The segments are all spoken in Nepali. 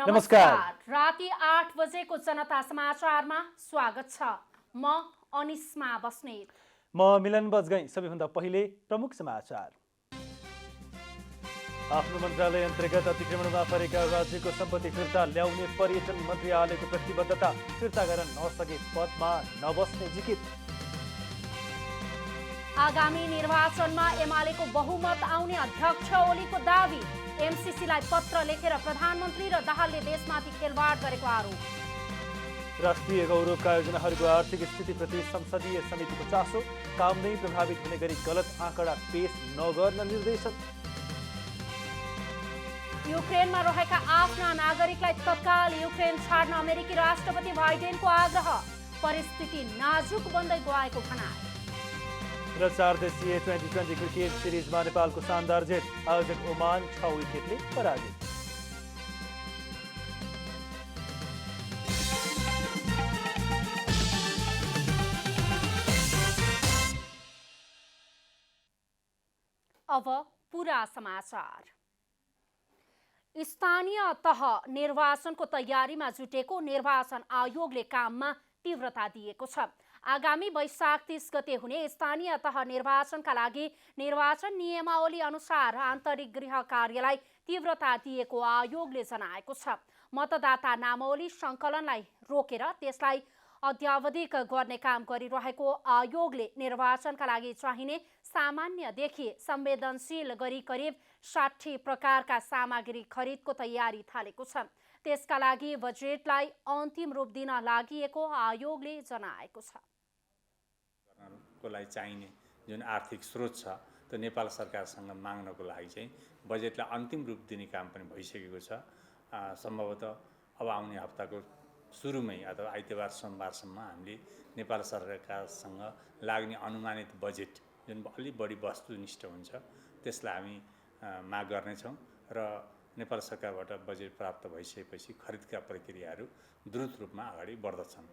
नमस्कार। राति 8 बजेको जनता समाचारमा स्वागत छ। म अनिस्मा बस्नेत। म मिलन बजगई। सबैभन्दा पहिले प्रमुख समाचार। आफ्नो मन्त्रालय अन्तर्गत अतिक्रमणमा परेका राज्यको सम्पत्ति फिर्ता ल्याउने पर्यटन मन्त्रालयको प्रतिबद्धता। फिर्ता गर्न नसके पदमा नबस्ने जिकित। आगामी निर्वाचनमा एमालेको बहुमत आउने अध्यक्ष ओलीको दावी। एमसीसीलाई पत्र लेखेर प्रधानमन्त्री र दाहालले देशमाथि खेलवाड गरेको आरोप। राष्ट्रिय गौरवका योजनाहरूको आर्थिक स्थितिप्रति संसदीय समितिको चासो। काम नै प्रभावित हुने गरी गलत आँकडा पेश नगर्न निर्देशन। युक्रेनमा रहेका आफ्ना नागरिकलाई तत्काल युक्रेन छाड्न अमेरिकी राष्ट्रपति बाइडेनको आग्रह। परिस्थिति नाजुक बन्दै गएको भनाई। र 4 देशीय 2020 क्रिकेट सिरिजमा नेपालको शानदार जित। आयोजक ओमान 6 विकेटले पराजित। अब पूरा समाचार। स्थानीय तह निर्वाचनको तयारीमा जुटेको निर्वाचन आयोगले काममा तीव्रता दिएको छ। आगामी वैशाख 30 गते हुने स्थानीय तह निर्वाचनका लागि निर्वाचन नियमावली अनुसार आन्तरिक गृह कार्यलाई तीव्रता दिएको आयोगले जनाएको छ। मतदाता नामावली सङ्कलनलाई रोकेर त्यसलाई अद्यावधिक गर्ने काम गरिरहेको आयोगले निर्वाचनका लागि चाहिने सामान्यदेखि संवेदनशील गरी करिब 60 प्रकारका सामग्री खरिदको तयारी थालेको छ। त्यसका लागि बजेटलाई अन्तिम रूप दिन लागि आयोगले जनाएको छ। को लागि चाहिने जुन आर्थिक स्रोत छ त्यो नेपाल सरकारसँग माग्नको लागि चाहिँ बजेटलाई अन्तिम रूप दिने काम पनि भइसकेको छ। सम्भवतः अब आउने हप्ताको सुरुमै अथवा आइतबार सोमबारसम्म हामीले नेपाल सरकारसँग लाग्ने अनुमानित बजेट जुन अलि बढी वस्तुनिष्ठ हुन्छ त्यसलाई हामी माग गर्नेछौँ र नेपाल सरकारबाट बजेट प्राप्त भइसकेपछि खरिदका प्रक्रियाहरू द्रुत रूपमा अगाडि बढ्दछन्।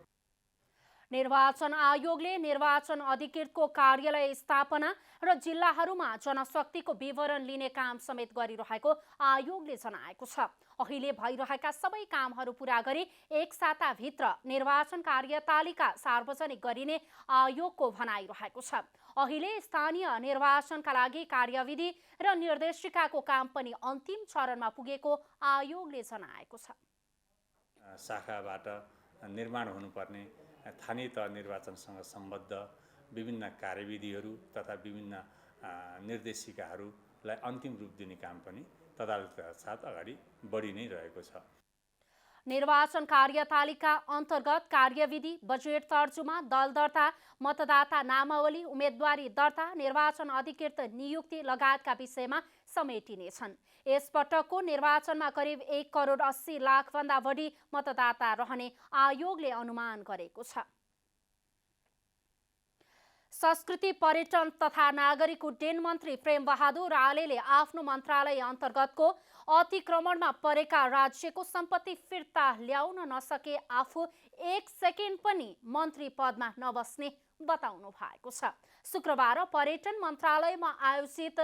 निर्वाचन आयोगले निर्वाचन अधिकृतको कार्यालय स्थापना र जिल्लाहरूमा जनशक्तिको विवरण लिने काम समेत गरिरहेको आयोगले जनाएको छ। अहिले भइरहेका सबै कामहरू पूरा गरी एक साताभित्र निर्वाचन कार्यतालिका सार्वजनिक गरिने आयोगको भनाइरहेको छ। अहिले स्थानीय निर्वाचनका लागि कार्यविधि र निर्देशिकाको काम पनि अन्तिम चरणमा पुगेको आयोगले जनाएको छ। शाखाबाट निर्माण हुनुपर्ने स्थानीय तह निर्वाचनसँग सम्बद्ध विभिन्न कार्यविधिहरू तथा विभिन्न निर्देशिकाहरूलाई अन्तिम रूप दिने काम पनि तदारुकताका साथ अगाडि बढी नै रहेको छ। निर्वाचन कार्यतालिका अन्तर्गत कार्यविधि, बजेट तर्जुमा, दल दर्ता, मतदाता नामावली, उम्मेदवारी दर्ता, निर्वाचन अधिकृत नियुक्ति लगायतका विषयमा समेटिनेछन्। यसपटकको निर्वाचनमा करिब 1,80,00,000 भन्दा बढी मतदाता रहने आयोगले अनुमान गरेको छ। संस्कृति पर्यटन तथा नागरिक उड्डयन मन्त्री प्रेम बहादुर आलेले आफ्नो मन्त्रालय अन्तर्गतको अतिक्रमणमा परेका राज्यको सम्पत्ति फिर्ता ल्याउन नसके आफू एक सेकेन्ड पनि मन्त्री पदमा नबस्ने बताउनु भएको छ। शुक्रबार पर्यटन मन्त्रालयमा आयोजित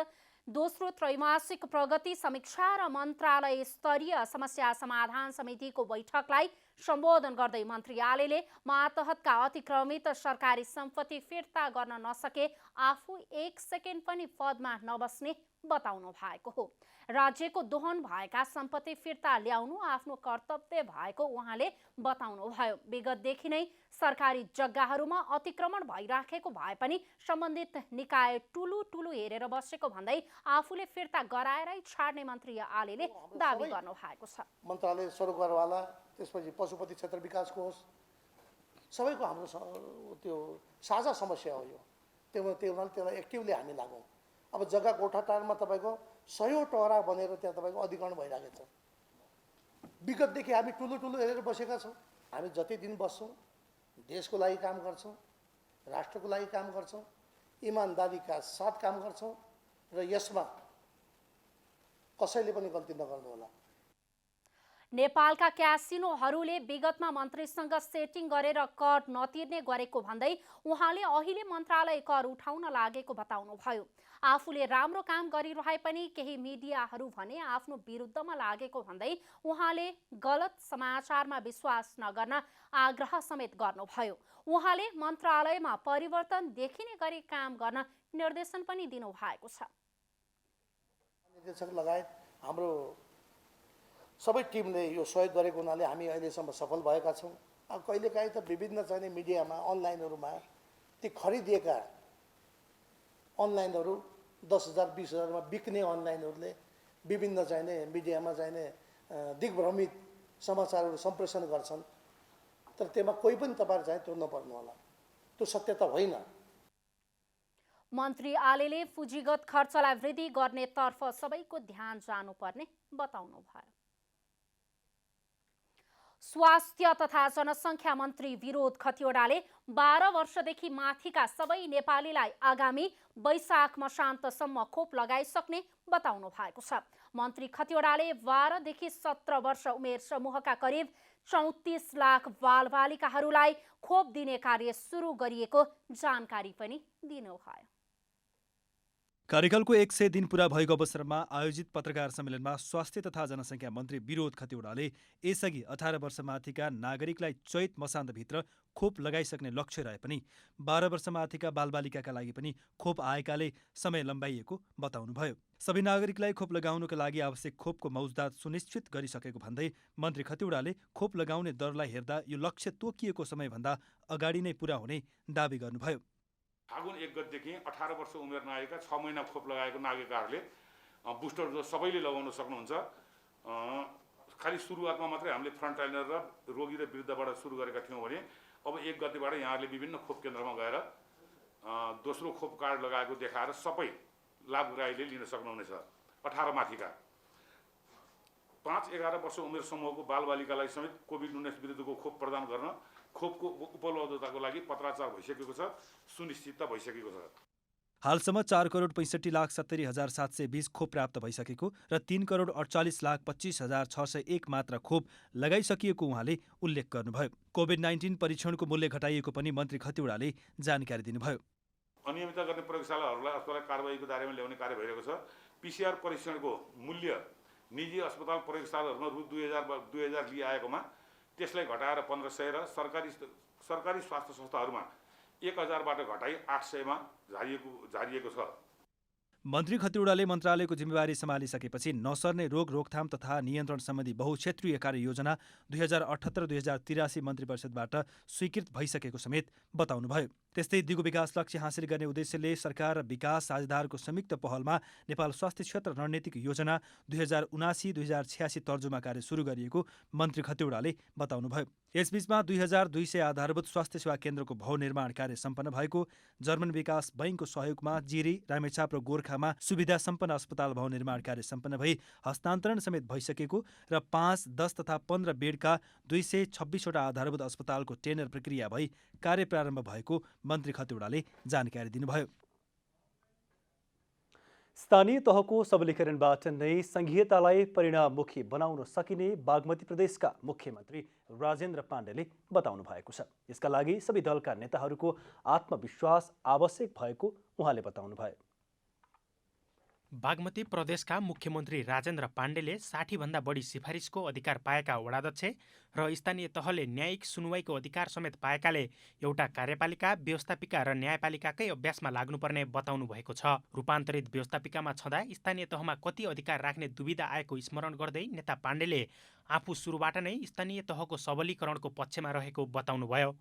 दोस्रो त्रैमासिक प्रगति समीक्षा र मन्त्रालय स्तरीय समस्या समाधान समितिको बैठकलाई सम्बोधन गर्दै मन्त्री आलेले मातहतका अतिक्रमित सरकारी सम्पत्ति फिर्ता गर्न नसके आफू एक सेकेन्ड पनि पदमा नबस्ने बताउनु भएको हो। राज्यको दोहन भएका सम्पत्ति फिर्ता ल्याउनु आफ्नो कर्तव्य भएको उहाँले बताउनुभयो। विगतदेखि नै सरकारी जग्गाहरूमा अतिक्रमण भइराखेको भए पनि सम्बन्धित निकाय टुलु हेरेर बसेको भन्दै आफूले फिर्ता गराएरै छाड्ने मन्त्री आलेले दावी गर्नु भएको छ। मन्त्रालय सरोकारवाला, त्यसपछि पशुपति क्षेत्र विकास कोष सबैको हाम्रो त्यो साझा समस्या हो यो। त्यसलाई एक्टिभली हामी लागौँ। अब जग्गा गोठाटारमा तपाईँको 100 टहरा बनेर त्यहाँ तपाईँको अधिग्रहण भइरहेको छ। विगतदेखि हामी टुलु हेरेर बसेका छौँ। हामी जति दिन बस्छौँ देशको लागि काम गर्छौँ, राष्ट्रको लागि काम गर्छौँ, इमान्दारीका साथ काम गर्छौँ र यसमा कसैले पनि गल्ती नगर्नु होला। नेपालका क्यासिनोहरूले विगतमा मन्त्रीसँग सेटिङ गरेर कर नतिर्ने गरेको भन्दै उहाँले अहिले मन्त्रालय कर उठाउन लागेको बताउनुभयो। आफूले राम्रो काम गरिरहे पनि केही मिडियाहरू भने आफ्नो विरुद्धमा लागेको भन्दै उहाँले गलत समाचारमा विश्वास नगर्न आग्रह समेत गर्नुभयो। उहाँले मन्त्रालयमा परिवर्तन देखिने गरी काम गर्न निर्देशन पनि दिनुभएको छ। निर्देशक लगायत हाम्रो सबै टिमले यो सहयोग गरेको हुनाले हामी अहिलेसम्म सफल भएका छौँ। अब कहिलेकाहीँ त विभिन्न चाहिने मिडियामा अनलाइनहरूमा ती खरिदिएका अनलाइनहरू 10,000 20,000मा बिक्ने अनलाइनहरूले विभिन्न चाहिने मिडियामा चाहिने दिग्भ्रमित समाचारहरू सम्प्रेषण गर्छन्। तर त्यसमा कोही पनि तपाईँहरू चाहिँ त्यो नपर्नु होला, त्यो सत्य त होइन। मन्त्री आलेले पुँजीगत खर्चलाई वृद्धि गर्नेतर्फ सबैको ध्यान जानुपर्ने बताउनुभयो। स्वास्थ्य तथा जनसङ्ख्या मन्त्री विनोद खतिवडाले 12 वर्षदेखि माथिका सबै नेपालीलाई आगामी वैशाख मसान्तसम्म खोप लगाइसक्ने बताउनु भएको छ। मन्त्री खतिवडाले 12 देखि 17 वर्ष उमेर समूहका करिब 34 लाख बालबालिकाहरूलाई खोप दिने कार्य सुरु गरिएको जानकारी पनि दिनुभयो। कार्यकालको 100 दिन पूरा भएको अवसरमा आयोजित पत्रकार सम्मेलनमा स्वास्थ्य तथा जनसङ्ख्या मन्त्री विनोद खतिवडाले यसअघि 18 वर्षमाथिका नागरिकलाई चैत मसान्तभित्र खोप लगाइसक्ने लक्ष्य रहे पनि 12 वर्षमाथिका बालबालिकाका लागि पनि खोप आएकाले समय लम्बाइएको बताउनुभयो। सबै नागरिकलाई खोप लगाउनुका लागि आवश्यक खोपको मौजदात सुनिश्चित गरिसकेको भन्दै मन्त्री खतिवडाले खोप लगाउने दरलाई हेर्दा यो लक्ष्य तोकिएको समयभन्दा अगाडि नै पूरा हुने दावी गर्नुभयो। फागुन 1 गतेदेखि 18 वर्ष उमेर नआएका 6 महिना खोप लगाएको नागरिकहरूले बुस्टर डोज सबैले लगाउन सक्नुहुन्छ। खालि सुरुवातमा मात्रै हामीले फ्रन्टलाइनर र रोगी र वृद्धबाट सुरु गरेका थियौँ भने अब 1 गतेबाट यहाँहरूले विभिन्न खोप केन्द्रमा गएर दोस्रो खोप कार्ड लगाएको देखाएर सबै लाभग्राहीले लिन सक्नुहुनेछ। 18 माथिका 5-11 वर्ष उमेर समूहको बालबालिकालाई समेत कोभिड-19 विरुद्धको खोप प्रदान गर्न खोपको उपलब्धताको लागि पत्राचार भइसकेको छ, सुनिश्चित भइसकेको छ। हालसम्म 4,65,70,720 खोप प्राप्त भइसकेको र 3,48,25,601 मात्र खोप लगाइसकिएको उहाँले उल्लेख गर्नुभयो। कोभिड-19 परीक्षणको मूल्य घटाइएको पनि मन्त्री खतिवडाले जानकारी दिनुभयो। अनियमितता गर्ने प्रयोगशालाहरूलाई अस्पताल कारबाहीको दायरामा ल्याउने कार्य भइरहेको छ। पीसीआर परीक्षणको मूल्य निजी अस्पताल प्रयोगशालाहरूमा रु 2000 लिआएकोमा त्यसलाई घटाएर 1500 र सरकारी स्वास्थ्य संस्थाहरूमा 1000बाट घटाई 800मा झारिएको छ। मन्त्री खतिवडाले मन्त्रालयको जिम्मेवारी सम्हालिसकेपछि नसर्ने रोग रोकथाम तथा नियन्त्रण सम्बन्धी बहुक्षेत्रीय कार्ययोजना 2078-2083 मन्त्री परिषदबाट स्वीकृत भइसकेको समेत बताउनुभयो। त्यस्तै दिगो विकास लक्ष्य हासिल गर्ने उद्देश्यले सरकार र विकास साझेदारको संयुक्त पहलमा नेपाल स्वास्थ्य क्षेत्र रणनीतिक योजना 2079-2086 तर्जुमा कार्य सुरु गरिएको मन्त्री खतिवडाले बताउनुभयो। यसबीचमा 2200 आधारभूत स्वास्थ्य सेवा केन्द्रको भवन निर्माण कार्य सम्पन्न भएको, जर्मन विकास बैंकको सहयोगमा जिरी, रामेछाप र गोर्खामा सुविधा सम्पन्न अस्पताल भवन निर्माण कार्य सम्पन्न भई हस्तान्तरण समेत भइसकेको र 5, 10 तथा 15 बेडका 226वटा आधारभूत अस्पतालको टेन्डर प्रक्रिया भई कार्य प्रारम्भ भएको मन्त्री खतिवडाले जानकारी दिनुभयो। स्थानीय तहको सबलीकरणबाट नै संघीयतालाई परिणाममुखी बनाउन सकिने बागमती प्रदेशका मुख्यमन्त्री राजेन्द्र पाण्डेले बताउनु भएको छ। यसका लागि सबै दलका नेताहरूको आत्मविश्वास आवश्यक भएको उहाँले बताउनुभयो। बागमती प्रदेशका मुख्यमन्त्री राजेन्द्र पाण्डेले 60भन्दा बढी सिफारिसको अधिकार पाएका वडाध्यक्ष र स्थानीय तहले न्यायिक सुनवाईको अधिकार समेत पाएकाले एउटा कार्यपालिका, व्यवस्थापिका र न्यायपालिकाकै अभ्यासमा लाग्नुपर्ने बताउनु भएको छ। रूपान्तरित व्यवस्थापिकामा छँदा स्थानीय तहमा कति अधिकार राख्ने दुविधा आएको स्मरण गर्दै नेता पाण्डेले आफू सुरुबाट नै स्थानीय तहको सबलीकरणको पक्षमा रहेको बताउनुभयो।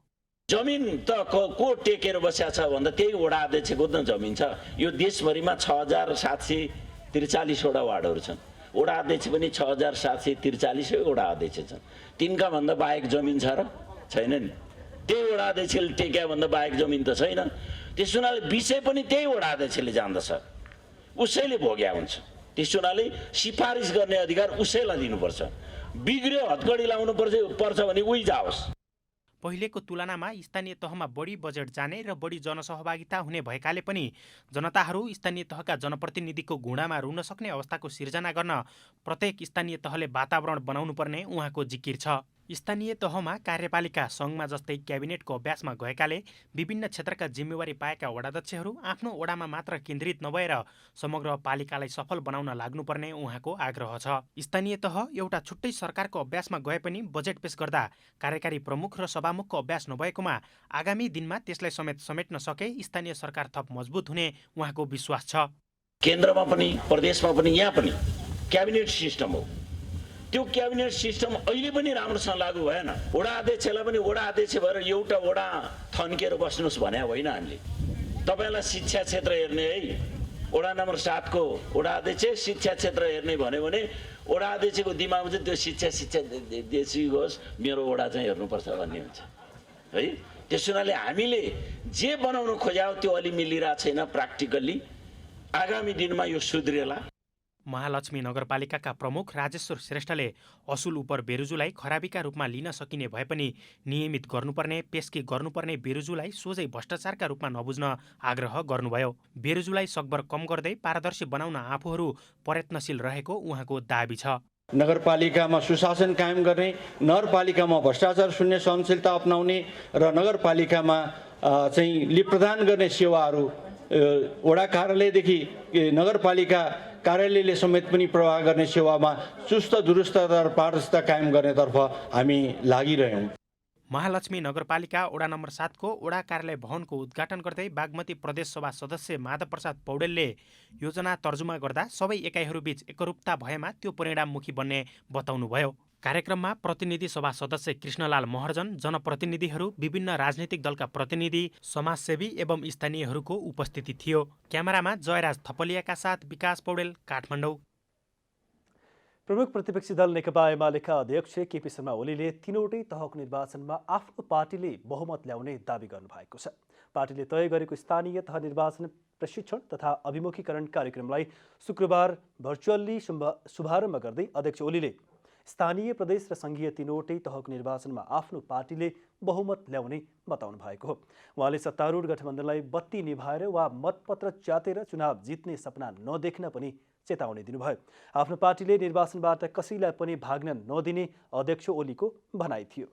जमिन त को टेकेर बसेको छ भन्दा त्यही वडा अध्यक्षको त जमिन छ। यो देशभरिमा 6743 वटा वार्डहरू छन्। वडा अध्यक्ष पनि 6743 वडा अध्यक्ष छन्। तिनका भन्दा बाहेक जमिन छ र छैन नि? त्यही वडा अध्यक्षले टेक्या भन्दा बाहेक जमिन त छैन। त्यस हुनाले विषय पनि त्यही वडा अध्यक्षले जान्दछ, उसैले भोग्या हुन्छ। त्यस हुनाले सिफारिस गर्ने अधिकार उसैलाई दिनुपर्छ। बिग्रियो हतकडी लाउनु पर्छ भने उही जाओस्। पहिलेको तुलनामा स्थानीय तहमा बढी बजेट जाने र बढी जनसहभागिता हुने भएकाले पनि जनताहरू स्थानीय तहका जनप्रतिनिधिको घुँडामा रुन सक्ने अवस्थाको सिर्जना गर्न प्रत्येक स्थानीय तहले वातावरण बनाउनु पर्ने उहाँको जिकिर छ। स्थानीय तहमा कार्यपालिका सङ्घमा जस्तै क्याबिनेटको अभ्यासमा गएकाले विभिन्न क्षेत्रका जिम्मेवारी पाएका वडाध्यक्षहरू आफ्नो वडामा मात्र केन्द्रित नभएर समग्र पालिकालाई सफल बनाउन लाग्नुपर्ने उहाँको आग्रह छ। स्थानीय तह एउटा छुट्टै सरकारको अभ्यासमा गए पनि बजेट पेश गर्दा कार्यकारी प्रमुख र सभामुखको अभ्यास नभएकोमा आगामी दिनमा त्यसलाई समेट्न सके स्थानीय सरकार थप मजबुत हुने उहाँको विश्वास छ। केन्द्रमा पनि प्रदेशमा पनि यहाँ पनि क्याबिनेट सिस्टम हो। त्यो क्याबिनेट सिस्टम अहिले पनि राम्रोसँग लागू भएन। वडा अध्यक्षलाई पनि वडा अध्यक्ष भएर एउटा वडा थन्केर बस्नुहोस् भने होइन हामीले। तपाईँलाई शिक्षा क्षेत्र हेर्ने है, वडा नम्बर 7 को वडा अध्यक्ष शिक्षा क्षेत्र हेर्ने भन्यो भने वडा अध्यक्षको दिमागमा चाहिँ त्यो शिक्षा देशी होस्, मेरो वडा चाहिँ हेर्नुपर्छ भन्ने हुन्छ है। त्यस हुनाले हामीले जे बनाउनु खोज्यौँ त्यो अलि मिलिरहेको छैन प्र्याक्टिकल्ली। आगामी दिनमा यो सुध्रिएला। महालक्ष्मी नगरपालिकाका प्रमुख राजेश्वर श्रेष्ठले असुल उपर बेरुजुलाई खराबीका रूपमा लिन सकिने भए पनि नियमित गर्नुपर्ने, पेस्की गर्नुपर्ने बेरुजुलाई सोझै भ्रष्टाचारका रूपमा नबुझ्न आग्रह गर्नुभयो। बेरुजुलाई सकभर कम गर्दै पारदर्शी बनाउन आफूहरू प्रयत्नशील रहेको उहाँको दाबी छ। नगरपालिकामा सुशासन कायम गर्ने, नगरपालिकामा भ्रष्टाचार शून्य सहनशीलता अपनाउने र नगरपालिकामा चाहिँ लिप प्रदान गर्ने सेवाहरू वडा कार्यालयदेखि नगरपालिका कार्यालयले समेत पनि प्रवाह गर्ने सेवामा चुस्त दुरुस्त र पारदर्शिता कायम गर्नेतर्फ हामी लागिरहेछौँ। महालक्ष्मी नगरपालिका वडा नम्बर 7 को वडा कार्यालय भवनको उद्घाटन गर्दै बागमती प्रदेश सभा सदस्य माधव प्रसाद पौडेलले योजना तर्जुमा गर्दा सबै एकाइहरूबीच एकरूपता भएमा त्यो परिणाममुखी बन्ने बताउनुभयो। कार्यक्रममा प्रतिनिधि सभा सदस्य कृष्णलाल महर्जन, जनप्रतिनिधिहरू, विभिन्न राजनीतिक दलका प्रतिनिधि, समाजसेवी एवं स्थानीयहरूको उपस्थिति थियो। क्यामेरामा जयराज थपलियाका साथ विकास पौडेल, काठमाडौँ। प्रमुख प्रतिपक्षी दल नेकपा एमालेका अध्यक्ष केपी शर्मा ओलीले तीनवटै तहको निर्वाचनमा आफ्नो पार्टीले बहुमत ल्याउने दावी गर्नुभएको छ। पार्टीले तय गरेको स्थानीय तह निर्वाचन प्रशिक्षण तथा अभिमुखीकरण कार्यक्रमलाई शुक्रबार भर्चुअल्ली शुभारम्भ गर्दै अध्यक्ष ओलीले स्थानीय, प्रदेश र सङ्घीय तीनवटै तहको निर्वाचनमा आफ्नो पार्टीले बहुमत ल्याउने बताउनु भएको हो। उहाँले सत्तारूढ गठबन्धनलाई बत्ती निभाएर वा मतपत्र च्यातेर चुनाव जित्ने सपना नदेख्न पनि चेतावनी दिनुभयो। आफ्नो पार्टीले निर्वाचनबाट कसैलाई पनि भाग्न नदिने अध्यक्ष ओलीको भनाइ थियो।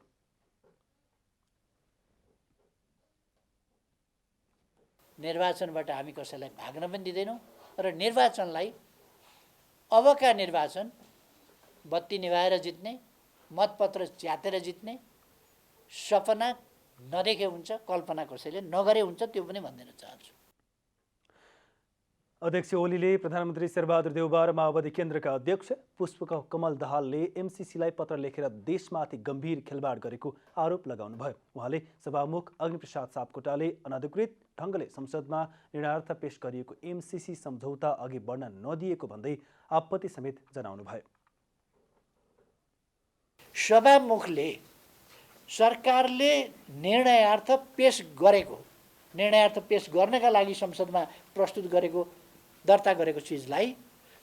निर्वाचनबाट हामी कसैलाई भाग्न पनि दिँदैनौँ र निर्वाचनलाई अबका निर्वाचन बत्ती निभाएर जित्ने, मतपत्र च्यातेर जित्ने सपना नदेखे हुन्छ, कल्पना कसैले नगरे हुन्छ, त्यो पनि भनिदिन चाहन्छु। अध्यक्ष ओलीले प्रधानमन्त्री शेरबहादुर देउवा र माओवादी केन्द्रका अध्यक्ष पुष्पकमल दाहालले एमसिसीलाई पत्र लेखेर देशमाथि गम्भीर खेलवाड गरेको आरोप लगाउनुभयो। उहाँले सभामुख अग्निप्रसाद सापकोटाले अनधिकृत ढङ्गले संसदमा निर्णयार्थ पेश गरिएको एमसिसी सम्झौता अघि बढ्न नदिएको भन्दै आपत्ति समेत जनाउनुभयो। सभामुखले सरकारले निर्णयार्थ पेश गर्नका लागि संसदमा प्रस्तुत गरेको, दर्ता गरेको चिजलाई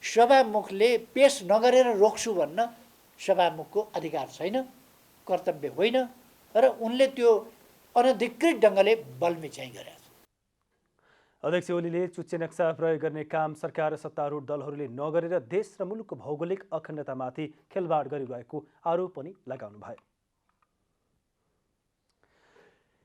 सभामुखले पेश नगरेर रोक्छु भन्न सभामुखको अधिकार छैन, कर्तव्य होइन र उनले त्यो अनधिकृत ढङ्गले बल्मी चाहिँ गरेका छन्। अध्यक्ष ओलीले चुच्चे नक्सा प्रयोग गर्ने काम सरकार र सत्तारूढ दलहरूले नगरेर देश र मुलुकको भौगोलिक अखण्डतामाथि खेलवाड गरिरहेको आरोप पनि लगाउनुभयो।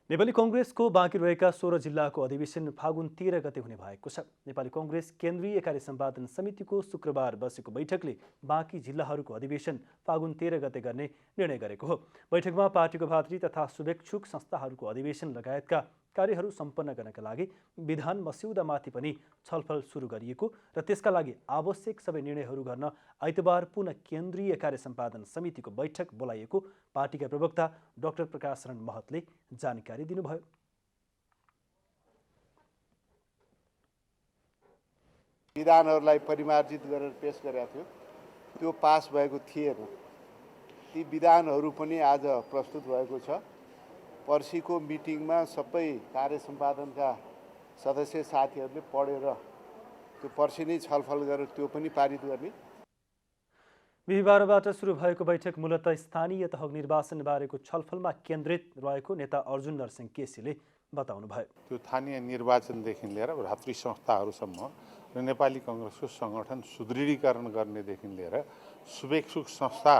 नेपाली कङ्ग्रेसको बाँकी रहेका 16 जिल्लाको अधिवेशन फागुन 13 गते हुने भएको छ। नेपाली कङ्ग्रेस केन्द्रीय कार्य सम्पादन समितिको शुक्रबार बसेको बैठकले बाँकी जिल्लाहरूको अधिवेशन फागुन 13 गते गर्ने निर्णय गरेको हो। बैठकमा पार्टीको भातृ तथा शुभेच्छुक संस्थाहरूको अधिवेशन लगायतका कार्यहरू सम्पन्न गर्नका लागि विधान मस्यौदामाथि पनि छलफल सुरु गरिएको र त्यसका लागि आवश्यक सबै निर्णयहरू गर्न आइतबार पुनः केन्द्रीय कार्य सम्पादन समितिको बैठक बोलाइएको पार्टीका प्रवक्ता डाक्टर प्रकाश शरण महतले जानकारी दिनुभयो। विधानहरूलाई परिमार्जित गरेर पेश गरेका थियो, त्यो पास भएको थिएन। ती विधानहरू पनि आज प्रस्तुत भएको छ। पर्सिको मिटिङमा सबै कार्य सम्पादनका सदस्य साथीहरूले पढेर त्यो पर्सि नै छलफल गरेर त्यो पनि पारित गर्ने। बिहिबारबाट सुरु भएको बैठक मूलतः स्थानीय तह निर्वाचनबारेको छलफलमा केन्द्रित रहेको नेता अर्जुन नरसिंह केसीले बताउनुभयो। त्यो स्थानीय निर्वाचनदेखि लिएर भ्रातृ संस्थाहरूसम्म र नेपाली कङ्ग्रेसको सङ्गठन सुदृढीकरण गर्नेदेखि लिएर शुभेच्छुक संस्था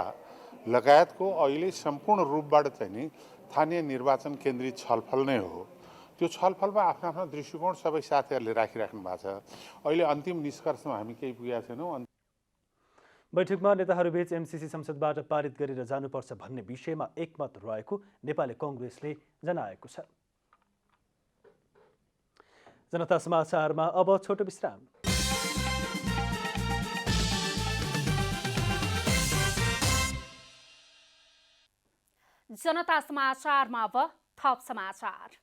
लगायतको अहिले सम्पूर्ण रूपबाट चाहिँ नि स्थानीय निर्वाचन केन्द्रित छलफल नै हो। त्यो छलफलमा आफ्नो आफ्नो दृष्टिकोण सबै साथीहरूले राखिराख्नु भएको छ। अहिले अन्तिम निष्कर्षमा हामी केही पुगेका छैनौँ। बैठकमा नेताहरूबीच एमसिसी संसदबाट पारित गरेर जानुपर्छ भन्ने विषयमा एकमत रहेको नेपाली कङ्ग्रेसले जनाएको छ। जनता समाचारमा अब छोटो विश्राम। जनता समाचारमा अब थप समाचार।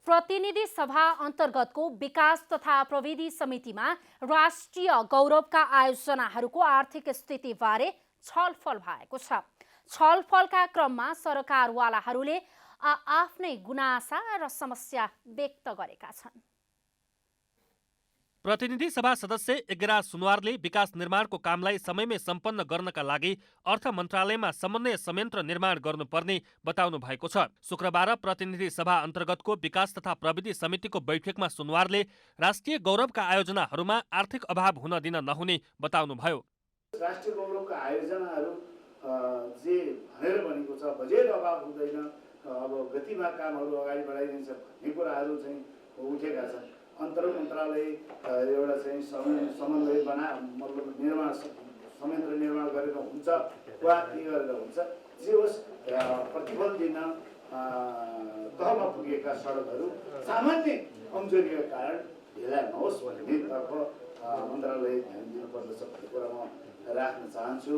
प्रतिनिधि सभा अन्तर्गतको विकास तथा प्रविधि समितिमा राष्ट्रिय गौरवका आयोजनाहरूको आर्थिक स्थितिबारे छलफल भएको छ। छलफलका क्रममा सरकारवालाहरूले आफ्नै गुनासा र समस्या व्यक्त गरेका छन्। प्रतिनिधि सभा सदस्य यज्ञराज सुनवारले विकास निर्माणको कामलाई समयमै सम्पन्न गर्नका लागि अर्थ मन्त्रालयमा समन्वय संयन्त्र निर्माण गर्नुपर्ने बताउनु भएको छ। शुक्रबार प्रतिनिधि सभा अन्तर्गतको विकास तथा प्रविधि समितिको बैठकमा सुनवारले राष्ट्रिय गौरवका आयोजनाहरूमा आर्थिक अभाव हुन दिन नहुने बताउनुभयो। राष्ट्रिय गौरवका आयोजनाहरू जे भनेर भनेको छ बजेट अभाव हुँदैन, अब गतिमा कामहरू अगाडि बढाइदिन्छ भन्ने कुराहरू चाहिँ उठेका छन्। अन्तर मन्त्रालय एउटा चाहिँ समन्वय मतलब निर्माण संयन्त्र निर्माण गरेर हुन्छ वा के गरेर हुन्छ, जे होस् प्रतिफल दिन तहमा पुगेका सडकहरू सामान्य कमजोरीका कारण ढिला नहोस् भन्नेतर्फ मन्त्रालय ध्यान दिनुपर्दछ भन्ने कुरा म राख्न चाहन्छु।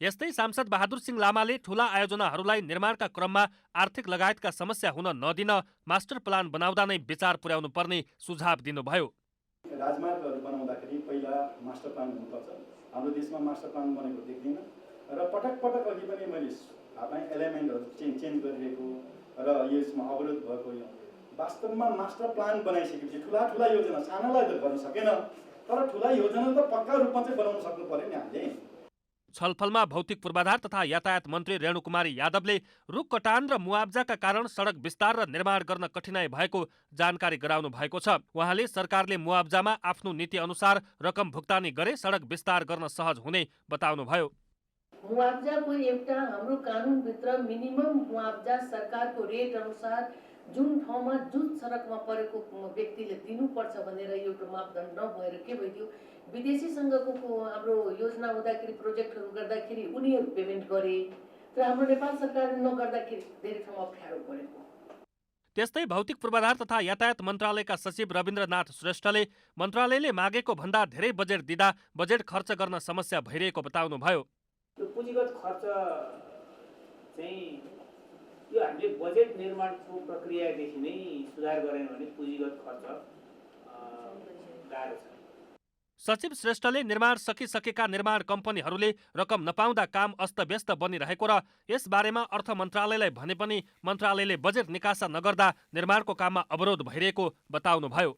यस्तै सांसद बहादुर सिंह लामाले ठूला आयोजनाहरूलाई निर्माणका क्रममा आर्थिक लगायतका समस्या हुन नदिन मास्टर प्लान बनाउँदा नै विचार पुर्याउनु पर्ने सुझाव दिनुभयो। राजमार्गहरू बनाउँदाखेरि पहिला मास्टर प्लान हुनुपर्छ। हाम्रो देशमा मास्टर प्लान बनेको देख्दिनँ र पटक पटक अघि पनि मैले आफ्नै एलिमेन्टहरू चेन्ज गरिरहेको र यसमा अवरोध भएको यो वास्तवमा मास्टर प्लान बनाइसकेपछि ठुला ठुला योजना सानालाई त गर्न सकेन, तर ठुला योजना त पक्का रूपमा चाहिँ बनाउन सक्नु पर्यो नि हामीले। छलफलमा भौतिक पूर्वाधार तथा यातायात मन्त्री रेणुकुमारी यादवले रुख कटान र मुआब्जाका कारण सडक विस्तार र निर्माण गर्न कठिनाई भएको जानकारी गराउनु भएको छ। उहाँले सरकारले मुआब्जामा आफ्नो नीति अनुसार रकम भुक्तानी गरे सडक विस्तार गर्न सहज हुने बताउनुभयो। मुआब्जाको एउटा हाम्रो कानुनभित्र मिनिमम मुआब्जा सरकारको रेट अनुसार जुन ठाउँमा जुन सडकमा परेको व्यक्तिले दिनुपर्छ भनेर एउटा मापदण्ड नभएर के भइदियो, विदेशीसँगको हाम्रो योजना हुँदाखेरि प्रोजेक्टहरू गर्दाखेरि उनीहरू पेमेन्ट गरे, तर हाम्रो नेपाल सरकारले नगर्दाखेरि धेरै ठाउँमा अप्ठ्यारो परेको। त्यस्तै भौतिक पूर्वाधार तथा यातायात मन्त्रालयका सचिव रविन्द्रनाथ श्रेष्ठले मन्त्रालयले मागेको भन्दा धेरै बजेट दिँदा बजेट खर्च गर्न समस्या भइरहेको बताउनुभयो। यो पुँजीगत खर्च चाहिँ यो हामीले बजेट निर्माणको प्रक्रियादेखि नै सुधार गरेन भने पुँजीगत खर्च गाह्रो छ। सचिव श्रेष्ठले निर्माण सकिसकेका निर्माण कम्पनीहरूले रकम नपाउँदा काम अस्तव्यस्त बनिरहेको र यसबारेमा अर्थ मन्त्रालयलाई भने पनि मन्त्रालयले बजेट निकासा नगर्दा निर्माणको काममा अवरोध भइरहेको बताउनुभयो।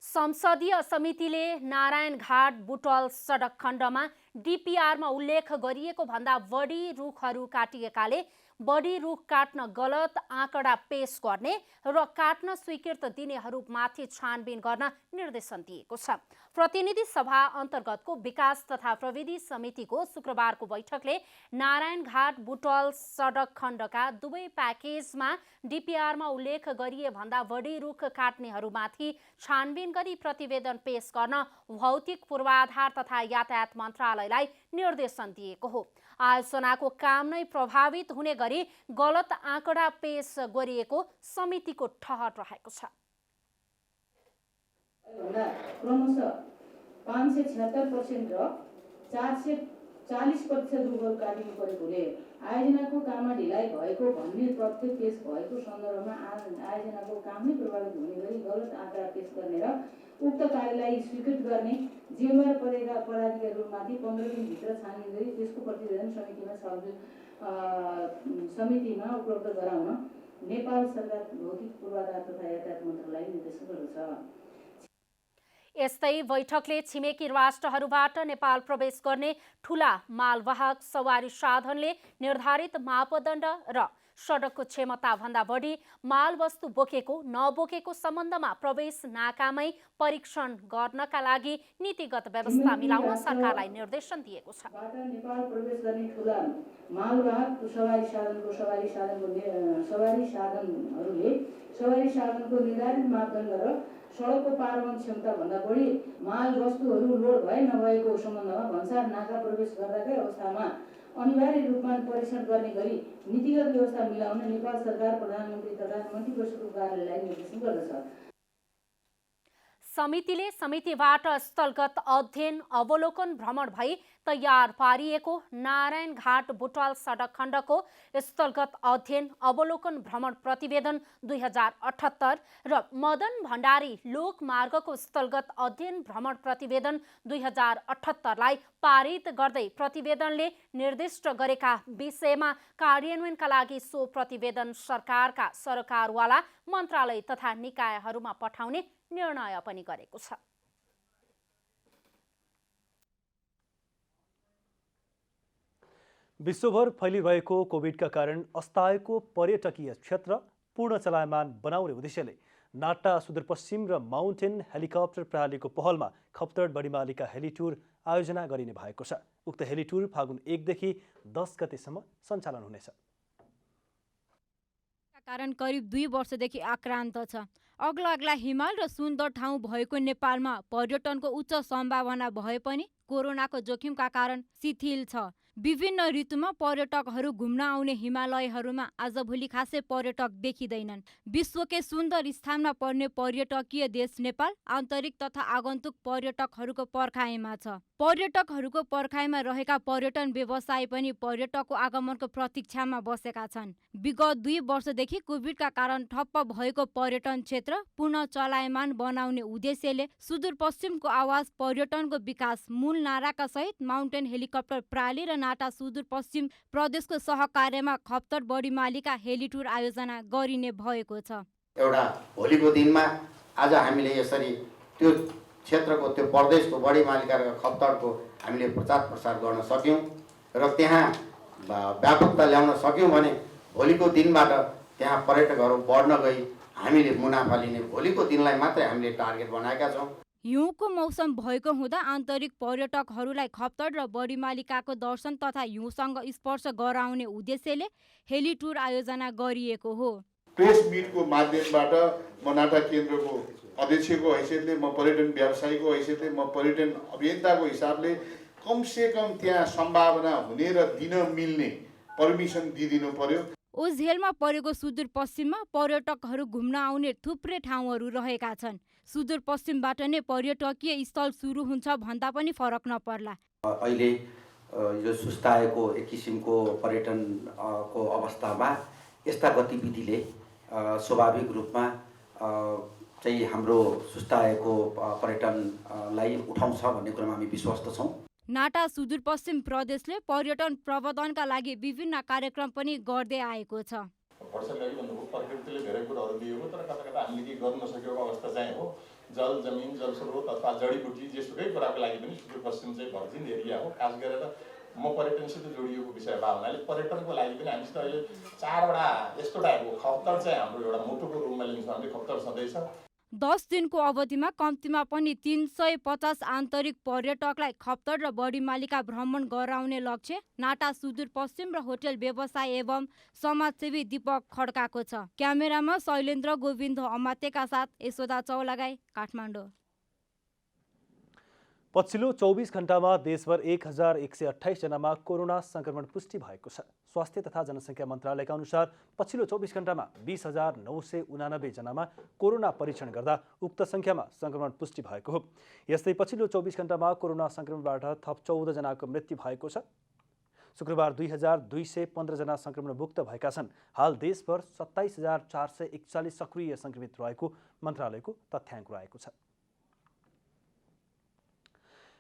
संसदीय समितिले नारायणघाट बुटवल सडक खण्डमा डिपिआरमा उल्लेख गरिएको भन्दा बढी रुखहरू काटिएकाले बढी रुख काट्न गलत आँकडा पेश गर्ने र काट्न स्वीकृत दिनेहरूमाथि छानबिन गर्न निर्देशन दिएको छ। प्रतिनिधि सभा अन्तर्गतको विकास तथा प्रविधि समितिको शुक्रबारको बैठकले नारायणघाट बुटवल सडक खण्डका दुवै प्याकेजमा डिपिआरमा उल्लेख गरिए भन्दा बढी रुख काट्नेहरूमाथि छानबिन गरी प्रतिवेदन पेश गर्न भौतिक पूर्वाधार तथा यातायात मन्त्रालयलाई निर्देशन दिएको हो। आयोजनाको काम नै प्रभावित हुने गरी गलत आँकडा पेश गरिएको समितिको ठहर रहेको छ। क्रमशः 576% र 440% रुखहरू काटिनु परेकोले आयोजनाको काममा ढिलाइ भएको भन्ने तथ्य पेश भएको सन्दर्भमा आयोजनाको काम नै प्रभावित हुने गरी गलत आँकडा पेश गर्ने र उक्त कार्यलाई स्वीकृत गर्ने जिम्मेवार परेका पदाधिकारीहरूमाथि 15 दिनभित्र छानबिन गरी त्यसको प्रतिवेदन समितिमा उपलब्ध गराउन नेपाल सरकार भौतिक पूर्वाधार तथा यातायात मन्त्रालयलाई निर्देशन गर्दछ। यस्तै बैठकले छिमेकी राष्ट्रहरूबाट नेपाल प्रवेश गर्ने ठूला मालवाहक सवारी साधनले निर्धारित मापदण्ड र सडकको क्षमताभन्दा बढी मालवस्तु बोकेको नबोकेको सम्बन्धमा प्रवेश नाकामै परीक्षण गर्नका लागि नीतिगत व्यवस्था मिलाउन सरकारलाई निर्देशन दिएको छ। नेपाल प्रवेश गर्ने ठूला मालवाहक सवारी साधनहरूले सवारी साधनको निर्धारित मापदण्ड र सडकको पारवहन क्षमताभन्दा बढी माल वस्तुहरू लोड भए नभएको सम्बन्धमा भन्सार नाका प्रवेश गर्दाकै अवस्थामा अनिवार्य रूपमा परीक्षण गर्ने गरी नीतिगत व्यवस्था मिलाउन नेपाल सरकार प्रधानमन्त्री तथा मन्त्रीपरिषदको कार्यालयलाई निर्देशन गर्दछ। समितिले समितिबाट स्थलगत अध्ययन अवलोकन भ्रमण भई तयार पारिएको नारायणघाट बुटवल सडक खण्डको स्थलगत अध्ययन अवलोकन भ्रमण प्रतिवेदन 2078 र मदन भण्डारी लोकमार्गको स्थलगत अध्ययन भ्रमण प्रतिवेदन 2078 लाई पारित गर्दै प्रतिवेदनले निर्दिष्ट गरेका विषयमा कार्यान्वयनका लागि सो प्रतिवेदन सरकारका सरकारवाला मन्त्रालय तथा निकायहरूमा पठाउने निर्णय पनि गरेको छ। विश्वभर फैलिरहेको कोभिडका कारण अस्थायीको पर्यटकीय क्षेत्र पूर्ण चलायमान बनाउने उद्देश्यले नाटा सुदूरपश्चिम र माउन्टेन हेलिकप्टर प्रणालीको पहलमा खप्तड बढीमालीका हेली टुर आयोजना गरिने भएको छ। उक्त हेली टुर फागुन 1 देखि 10 गतेसम्म सञ्चालन हुनेछ। कारण करिब 2 वर्षदेखि आक्रान्त छ। अग्ला हिमाल र सुन्दर ठाउँ भएको नेपालमा पर्यटनको उच्च सम्भावना भए पनि कोरोनाको जोखिमका कारण शिथिल छ। विभिन्न ऋतुमा पर्यटकहरू घुम्न आउने हिमालयहरूमा आजभोलि खासै पर्यटक देखिँदैनन्। विश्वकै सुन्दर स्थानमा पर्ने पर्यटकीय देश नेपाल आन्तरिक तथा आगन्तुक पर्यटकहरूको पर्खाइमा छ। पर्यटकहरूको पर्खाइमा रहेका पर्यटन व्यवसाय पनि पर्यटकको आगमनको प्रतीक्षामा बसेका छन्। विगत 2 वर्षदेखि कोभिडका कारण ठप्प भएको पर्यटन क्षेत्र पुनः चलायमान बनाउने उद्देश्यले सुदूरपश्चिमको आवाज पर्यटनको विकास मूल नाराका सहित माउन्टेन हेलिकप्टर प्रणाली र नाटा सुदूरपश्चिम प्रदेशको सहकार्यमा खप्तड बढीमालीका हेली टुर आयोजना गरिने भएको छ। एउटा भोलिको दिनमा आज हामीले यसरी त्यो क्षेत्रको त्यो प्रदेशको बढीमालीका खप्तडको हामीले प्रचार प्रसार गर्न सक्यौँ र त्यहाँ व्यापकता ल्याउन सक्यौँ भने भोलिको दिनबाट त्यहाँ पर्यटकहरू बढ्न गई हामीले मुनाफा लिने भोलिको दिनलाई मात्रै हामीले टार्गेट बनाएका छौँ। हिउँको मौसम भएको हुँदा आन्तरिक पर्यटकहरूलाई खप्तड र बढीमालिकाको दर्शन तथा हिउँसँग स्पर्श गराउने उद्देश्यले हेली टुर आयोजना गरिएको हो। प्रेस मिटको माध्यमबाट म नाटा केन्द्रको अध्यक्षको हैसियतले, म पर्यटन व्यवसायीको हैसियतले, म पर्यटन अभियन्ताको हिसाबले कमसेकम त्यहाँ सम्भावना हुने र दिन मिल्ने पर्मिसन दिइदिनु पर्यो। ओझेलमा परेको सुदूरपश्चिममा पर्यटकहरू घुम्न आउने थुप्रै ठाउँहरू रहेका छन्। सुदूरपश्चिमबाट नै पर्यटकीय स्थल सुरु हुन्छ भन्दा पनि फरक नपर्ला। अहिले यो सुस्ताएको एक किसिमको पर्यटनको अवस्थामा यस्ता गतिविधिले स्वाभाविक रूपमा चाहिँ हाम्रो सुस्ताएको पर्यटनलाई उठाउँछ भन्ने कुरामा हामी विश्वस्त छौँ। नाटा सुदूरपश्चिम प्रदेशले पर्यटन प्रवर्धनका लागि विभिन्न कार्यक्रम पनि गर्दै आएको छ। वर्षलाई भन्नुभयो प्रकृतिले धेरै कुराहरू दिएको तर कता कता हामीले के गर्न नसकेको अवस्था चाहिँ हो। जल जमिन जल स्रोत अथवा जडीबुटी जेसुकै कुराको लागि पनि सुदूरपश्चिम चाहिँ भर्जिन एरिया हो। खास गरेर म पर्यटनसित जोडिएको विषय भए हुनाले पर्यटनको लागि पनि हामीसित अहिले 4वटा यस्तो टाइपको खप्तड चाहिँ हाम्रो एउटा मोटोको रूपमा लिन्छौँ। हामीले खप्तड छँदैछ। 10 दिनको अवधिमा कम्तीमा पनि 350 आन्तरिक पर्यटकलाई खप्तड र बढीमालिका भ्रमण गराउने लक्ष्य नाटा सुदूरपश्चिम र होटल व्यवसाय एवं समाजसेवी दीपक खड्काको छ। क्यामेरामा शैलेन्द्र गोविन्द अमात्यका साथ यशोदा चौलागाई, काठमाडौँ। पछिल्लो 24 घण्टामा देशभर 1128 जनामा कोरोना संक्रमण पुष्टि भएको छ। स्वास्थ्य तथा जनसङ्ख्या मन्त्रालयका अनुसार पछिल्लो 24 घण्टामा 20,989 जनामा कोरोना परीक्षण गर्दा उक्त सङ्ख्यामा संक्रमण पुष्टि भएको हो। यस्तै पछिल्लो 24 घण्टामा कोरोना संक्रमणबाट थप 14 जनाको मृत्यु भएको छ। शुक्रबार 2215 जना संक्रमण मुक्त भएका छन्। हाल देशभर 27,441 सक्रिय संक्रमित रहेको मन्त्रालयको तथ्याङ्क रहेको छ।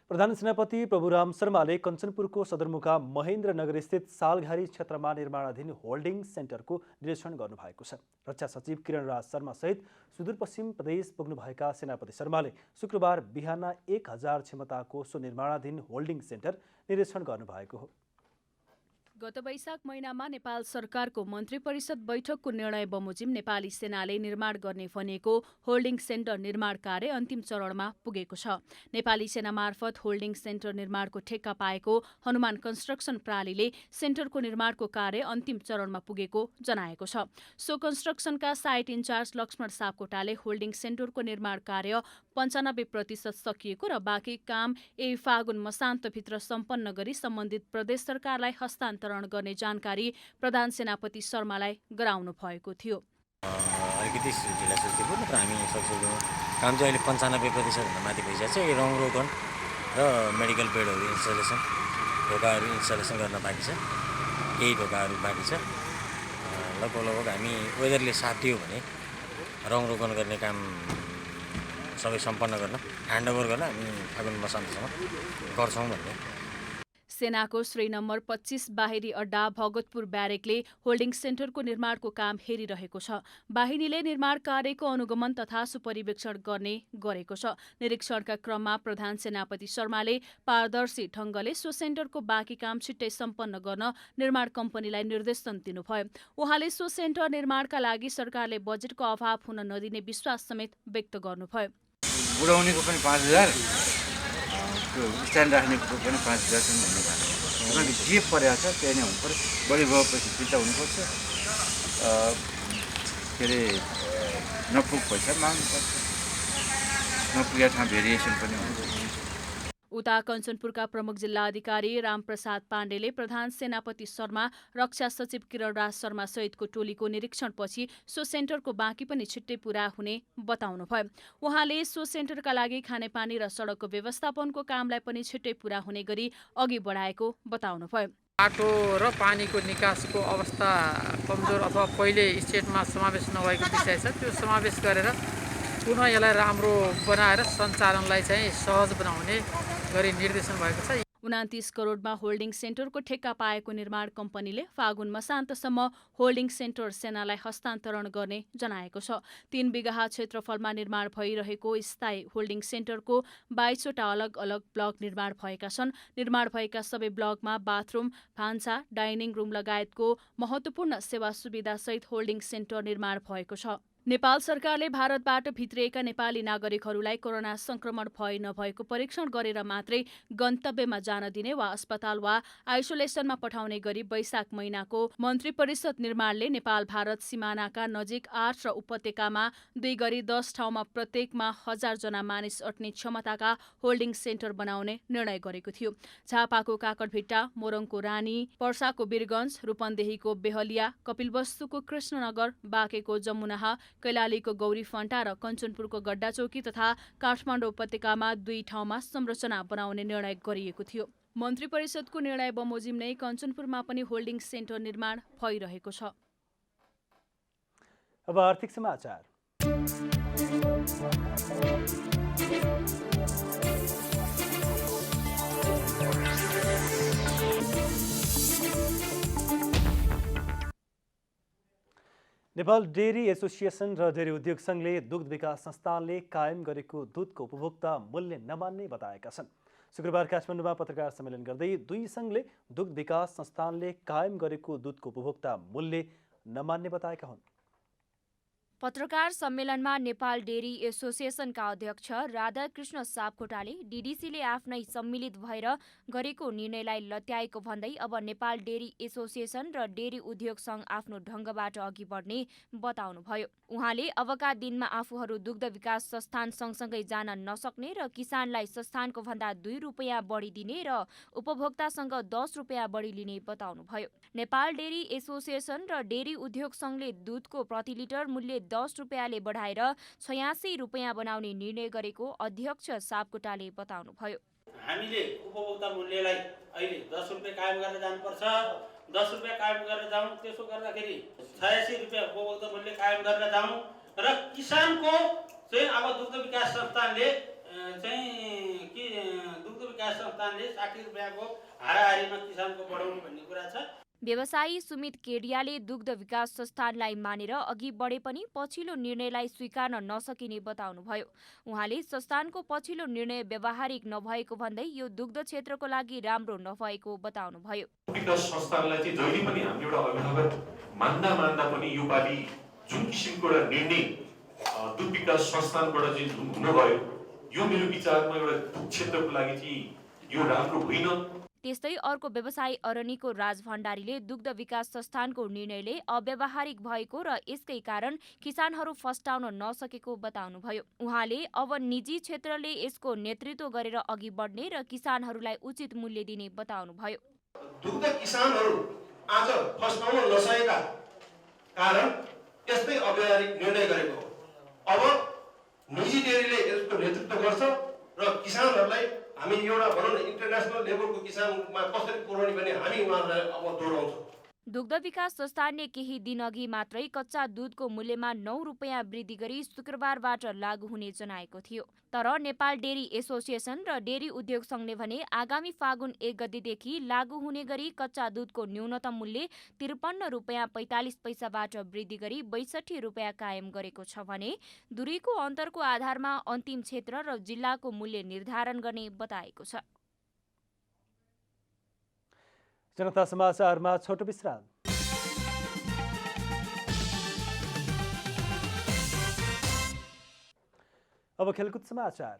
प्रधान सेनापति प्रभुराम शर्माले कञ्चनपुरको सदरमुकाम महेन्द्रनगर स्थित सालघारी क्षेत्रमा निर्माणाधीन होल्डिङ सेन्टरको निरीक्षण गर्नुभएको छ। रक्षा सचिव किरण राज शर्मा सहित सुदूरपश्चिम प्रदेश पुग्नुभएका सेनापति शर्माले शुक्रबार बिहान 1000 क्षमताको सो निर्माणाधीन होल्डिङ सेन्टर निरीक्षण गर्नुभएको हो। गत वैशाख महिनामा नेपाल सरकारको मन्त्री परिषद बैठकको निर्णय बमोजिम नेपाली सेनाले निर्माण गर्ने भनिएको होल्डिङ सेन्टर निर्माण कार्य अन्तिम चरणमा पुगेको छ। नेपाली सेना मार्फत होल्डिङ सेन्टर निर्माणको ठेक्का पाएको हनुमान कन्स्ट्रक्सन प्रणालीले सेन्टरको निर्माणको कार्य अन्तिम चरणमा पुगेको जनाएको छ। सो कन्स्ट्रक्सनका साइट इन्चार्ज लक्ष्मण सापकोटाले होल्डिङ सेन्टरको निर्माण कार्य 95% सकिएको र बाँकी काम यही फागुन मसान्तभित्र सम्पन्न गरी सम्बन्धित प्रदेश सरकारलाई हस्तान्तरण गर्ने जानकारी प्रधान सेनापति शर्मालाई गराउनु भएको थियो। अलिकति ढिला सुस्ती भयो, नत्र हामी सक्छौँ। काम चाहिँ अहिले 95% भन्दा माथि भइसकेको छ। रङ रोगन र मेडिकल बेडहरू इन्स्टलेसन, ढोकाहरू इन्स्टलेसन गर्न बाँकी छ। केही ढोकाहरू बाँकी छ। लगभग हामी वेदरले साथ दियो भने रङ रोगन गर्ने काम सबै सम्पन्न गर्न, ह्यान्डओभर गर्न हामी फागुन मसान्तसम्म गर्छौँ भन्ने। सेनाको श्री नम्बर 25 बाहिरी अड्डा भगतपुर ब्यारेकले होल्डिङ सेन्टरको निर्माणको काम हेरिरहेको छ। बाहिनीले निर्माण कार्यको अनुगमन तथा सुपरिवेक्षण गर्ने गरेको छ। निरीक्षणका क्रममा प्रधान सेनापति शर्माले पारदर्शी ढङ्गले सो सेन्टरको बाँकी काम छिट्टै सम्पन्न गर्न निर्माण कम्पनीलाई निर्देशन दिनुभयो। उहाँले सो सेन्टर निर्माणका लागि सरकारले बजेटको अभाव हुन नदिने विश्वास समेत व्यक्त गर्नुभयो। बुढाउनेको पनि 5000, त्यो स्ट्यान्ड राख्नेको पनि 5000 चाहिँ भन्ने भएको छ। किनकि जे परेको छ त्यही नै हुनुपर्छ। बढी भएपछि फिर्ता हुनुपर्छ। के अरे नपुग पैसा माग्नुपर्छ। नपुगेको ठाउँ भेरिएसन पनि हुन्छ। उता कञ्चनपुरका प्रमुख जिल्ला अधिकारी रामप्रसाद पाण्डेले प्रधान सेनापति शर्मा, रक्षा सचिव किरण राज शर्मा सहितको टोलीको निरीक्षणपछि सो सेन्टरको बाँकी पनि छिट्टै पूरा हुने बताउनुभयो। उहाँले सो सेन्टरका लागि खानेपानी र सडकको व्यवस्थापनको कामलाई पनि छिट्टै पूरा हुने गरी अघि बढाएको बताउनुभयो। बाटो र पानीको निकासको अवस्था कमजोर अथवा पहिले स्टेटमा समावेश नभएको विषय छ। त्यो समावेश गरेर पुनः यसलाई राम्रो बनाएर सञ्चालनलाई चाहिँ सहज बनाउने गरी निर्देशन भएको छ। 29 करोडमा होल्डिङ सेन्टरको ठेक्का पाएको निर्माण कम्पनीले फागुन मसान्तसम्म होल्डिङ सेन्टर सेनालाई हस्तान्तरण गर्ने जनाएको छ। 3 बिघा क्षेत्रफलमा निर्माण भइरहेको स्थायी होल्डिङ सेन्टरको 22वटा अलग अलग ब्लक निर्माण भएका छन्। निर्माण भएका सबै ब्लकमा बाथरुम, भान्सा, डाइनिङ रुम लगायतको महत्त्वपूर्ण सेवा सुविधा सहित होल्डिङ सेन्टर निर्माण भएको छ। नेपाल सरकारले भारतबाट भित्रिएका नेपाली नागरिकहरूलाई कोरोना संक्रमण भए नभएको परीक्षण गरेर मात्रै गन्तव्यमा जान दिने वा अस्पताल वा आइसोलेसनमा पठाउने गरी वैशाख महिनाको मन्त्री परिषद निर्माणले नेपाल भारत सिमानाका नजिक 8 र उपत्यकामा 2 गरी 10 ठाउँमा प्रत्येकमा 1000 जना मानिस अट्ने क्षमताका होल्डिङ सेन्टर बनाउने निर्णय गरेको थियो। झापाको काकडभिट्टा, मोरङको रानी, पर्साको वीरगञ्ज, रूपन्देहीको बेहलिया, कपिलवस्तुको कृष्णनगर, बाँकेको जमुनाहा, कैलालीको गौरी फन्टा र कञ्चनपुरको गड्डाचौकी तथा काठमाडौँ उपत्यकामा 2 ठाउँमा संरचना बनाउने निर्णय गरिएको थियो। मन्त्री परिषदको निर्णय बमोजिम नै कञ्चनपुरमा पनि होल्डिङ सेन्टर निर्माण भइरहेको छ। अब आर्थिक समाचार। नेपाल डेरी एसोसिएसन र डेरी उद्योग सङ्घले दुग्ध विकास संस्थानले कायम गरेको दुधको उपभोक्ता मूल्य नमान्ने बताएका छन्। शुक्रबार काठमाडौँमा पत्रकार सम्मेलन गर्दै दुई सङ्घले दुग्ध विकास संस्थानले कायम गरेको दुधको उपभोक्ता मूल्य नमान्ने बताएका हुन्। पत्रकार सम्मेलनमा नेपाल डेरी एसोसिएसनका अध्यक्ष राधाकृष्ण सापकोटाले डीडीसीले आफ्नै सम्मिलित भएर गरेको निर्णयलाई लत्याएको भन्दै अब नेपाल डेरी एसोसिएसन र डेरी उद्योग सङ्घ आफ्नो ढङ्गबाट अघि बढ्ने बताउनुभयो। उहाँले अबका दिनमा आफूहरू दुग्ध विकास संस्थान सँगसँगै जान नसक्ने र किसानलाई संस्थानको भन्दा 2 रुपियाँ बढी दिने र उपभोक्तासँग 10 रुपियाँ बढी लिने बताउनुभयो। नेपाल डेरी एसोसिएसन र डेरी उद्योग सङ्घले दुधको प्रति लिटर मूल्य 10 रुपियाँले बढाएर 86 रुपियाँ बनाउने निर्णय गरेको अध्यक्ष सापकोटाले बताउनुभयो। हामीले उपभोक्ता मूल्यलाई अहिले 10 रुपियाँ कायम गरेर जानुपर्छ। 10 रुपियाँ कायम गरेर जाउँ, त्यसो गर्दाखेरि 86 रुपियाँ उपभोक्ता मूल्य कायम गरेर जाउँ र किसानको चाहिँ अब दुग्ध विकास संस्थानले चाहिँ दुग्ध विकास सन्तानले 60 रुपियाँको हाराहारीमा किसानको बढाउनु भन्ने कुरा छ। व्यवसायी सुमित केडियाले दुग्ध विकास संस्थानलाई मानेर अघि बढे पनि पछिल्लो निर्णयलाई स्वीकार्न नसकिने बताउनुभयो। उहाँले संस्थानको पछिल्लो निर्णय व्यावहारिक नभएको भन्दै यो दुग्ध क्षेत्रको लागि राम्रो नभएको बताउनुभयो। विकास संस्थानलाई चाहिँ जहिले पनि हामीले एउटा अभिभावक मान्दा पनि योपालि जुन किसिमको एउटा निर्णय दुग्ध विकास संस्थानबाट चाहिँ हुन गयो, यो मेरो विचारमा एउटा दुग्ध क्षेत्रको लागि चाहिँ यो राम्रो होइन। त्यस्तै अर्को व्यवसायी अरनीको राज भण्डारीले दुग्ध विकास संस्थानको निर्णयले अव्यावहारिक भएको र यसकै कारण किसानहरू फस्टाउन नसकेको बताउनुभयो। उहाँले अब निजी क्षेत्रले यसको नेतृत्व गरेर अघि बढ्ने र किसानहरूलाई उचित मूल्य दिने बताउनुभयो। दुग्ध किसानहरू आज फस्टाउन नसकेका कारण यस्तै अव्यावहारिक निर्णय गरेको हो। अब निजी डेरीले यसको नेतृत्व गर्छ र किसानहरूलाई हामी एउटा भनौँ न इन्टरनेसनल लेभलको किसानमा कसरी पुर्याउने भने हामी उहाँहरूलाई अब दोहोऱ्याउँछौँ। दुग्ध विकास संस्थानले केही दिनअघि मात्रै कच्चा दुधको मूल्यमा 9 रुपियाँ वृद्धि गरी शुक्रबारबाट लागू हुने जनाएको थियो। तर नेपाल डेरी एसोसिएसन र डेरी उद्योग संघले भने आगामी फागुन 1 गतेदेखि लागू हुने गरी कच्चा दुधको न्यूनतम मूल्य 53 रुपियाँ 45 पैसाबाट वृद्धि गरी 62 रुपियाँ कायम गरेको छ भने दूरीको अन्तरको आधारमा अन्तिम क्षेत्र र जिल्लाको मूल्य निर्धारण गर्ने बताएको छ। जनता समाचारमा छोटो विश्राम। अब खेलकुद समाचार।